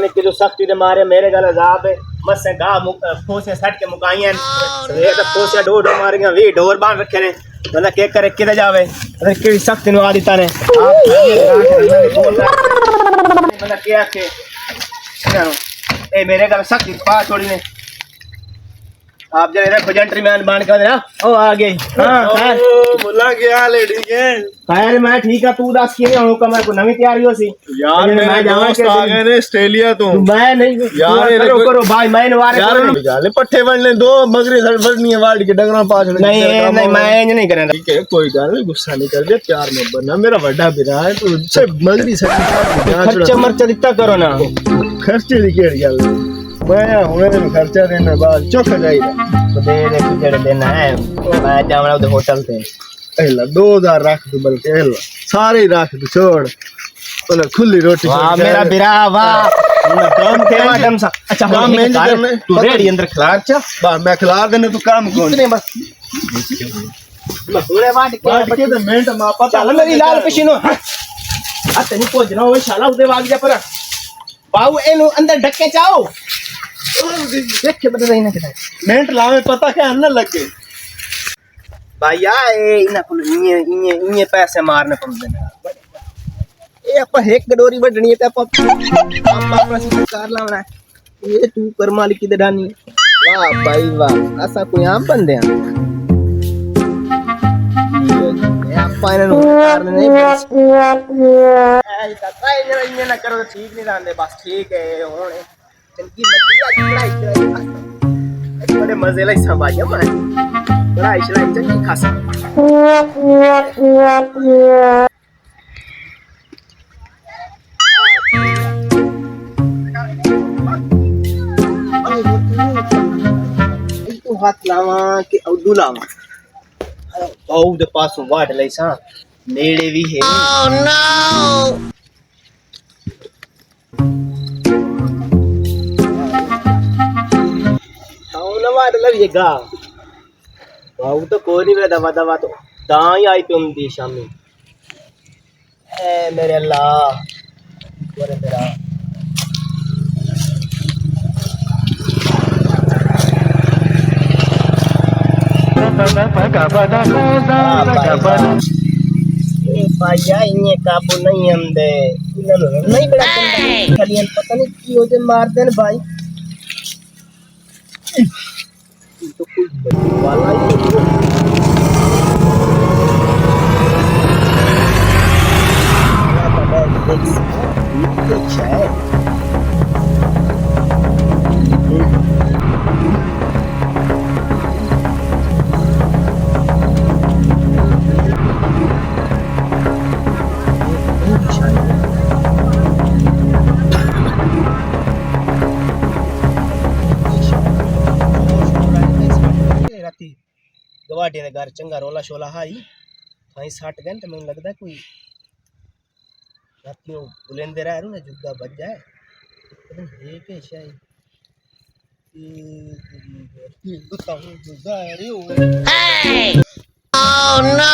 ने कि जो सख्ती दे मारे मेरे गल अजाब है मसे गा फोसे सट के मुकाइयां ये तो फोसे डो मारियां वी डोर बांध रखे ने मतलब के करे किदे जावे अरे केड़ी सख्ती नु आदिता ने मतलब के आखे ए मेरे गल सख्ती पा छोड़ी ने आप जरा इधर जेंटलमैन बन के ना ओ आ गई हां खैर बोला क्या लेडी के खैर मैं ठीक है तू दस किने हो का मैं को नवी तैयारी हो सी यार मैं जावा के आ गए ने ऑस्ट्रेलिया तो मैं नहीं यार करो भाई मैं नवारे यार गाले पट्ठे बनने दो मगरी सड़नी है वाड़ के डंगरा पास नहीं मैं नहीं करेंगा ठीक है कोई गल नहीं गुस्सा नहीं कर दे प्यार में बनना मेरा बड़ा बिरा है तू से मगरी सड़नी खर्चा मर्चा दिता करो ना खर्चे दी केड़ी गल मैं हुने खर्चा देना बाद चौक जाईदा तो दे दे कुछ जेड़े देना है मैं जावना उधर होटल पे एला 2000 रख दे बल्कि एला सारे ही रख दे छोड़ ओला खुली रोटी वाह मेरा बिरा वाह काम के मैडम सा अच्छा काम मैं करने तू रेडी अंदर खिलार चा बा मैं खिला देने तू काम कौन इतने बस पूरे वाट के तो मिनट मा पता चल मेरी लाल पसीनो आ तेनी को जना होए शाला उदे वाग जा पर बाऊ एनु अंदर ढक्के चाओ देख के बता देना कितना मिनट लावे पता क्या न लगे भैया ए इना को इने पैसे मारने पड़ते ने ए आप एक गडोरी बढ़नी है आप अपना कार लावना ये तू कर मालिक की दडानी वाह भाई वाह ऐसा कोई आम बंदे हैं ये आप फाइनल कार नहीं ऐसा काई ना करो तो ठीक नहीं रहंदे बस ठीक है होने चंकी मद्दी आज बड़े मजे लाई संभालिया मैं बड़ा इशला चंकी खासा तो हाथ लावा कि उदू लावा बाऊ दे पास वाट लई सा नेड़े भी है ओह नो वाट लगिएगा बाऊ तो कोई नहीं मेरा दवा दवा तो दाई आई तुम दी शामी ए मेरे अल्लाह बोले तेरा पाया इन्हें काबू नहीं हमदे नहीं बड़ा खाली पता नहीं की हो जे मार देन भाई तो कोई बड़ी वाला गवाटे दे घर चंगा रोला शोला हाई थाई 60 घंटे मैंने लगदा कोई रातियों बुलेंदे रह ना जुग्गा बज जाए ये के शायद ये बताऊं जुग्गा अरे ओह नो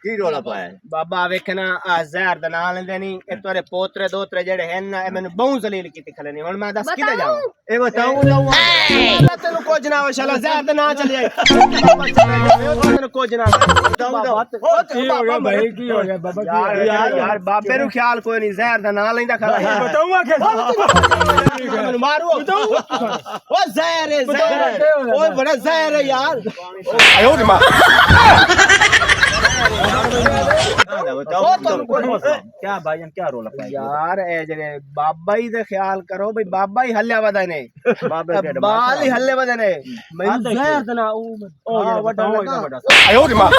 की रोला पाया बाबा वेखना आ जहर दा नाम लेंदे नी ए तोरे पोतरे दोतरे जेड़े हैं ना ए मैनू बहु जलील कीती खले नी हुन मैं दस किते जाऊं ए बताऊं लाऊं तेनु कुछ ना शाला जहर दा ना चले आई तेनु कुछ ना की हो गया भाई की हो गया बाबा यार बाबे नु ख्याल कोई नहीं जहर दा ना लेंदा खला बताऊंगा कैसे मैनू मारो ओ जहर है जहर ओए बड़ा जहर है यार आयो रे मां क्या भाईजान क्या रोला पाया यार ए जरे बाबा ही दे ख्याल करो भाई बाबा ही हल्ले वदा ने बाल ही हल्ले वदा ने मैं जहर दना ओ बड़ा आयो रे मां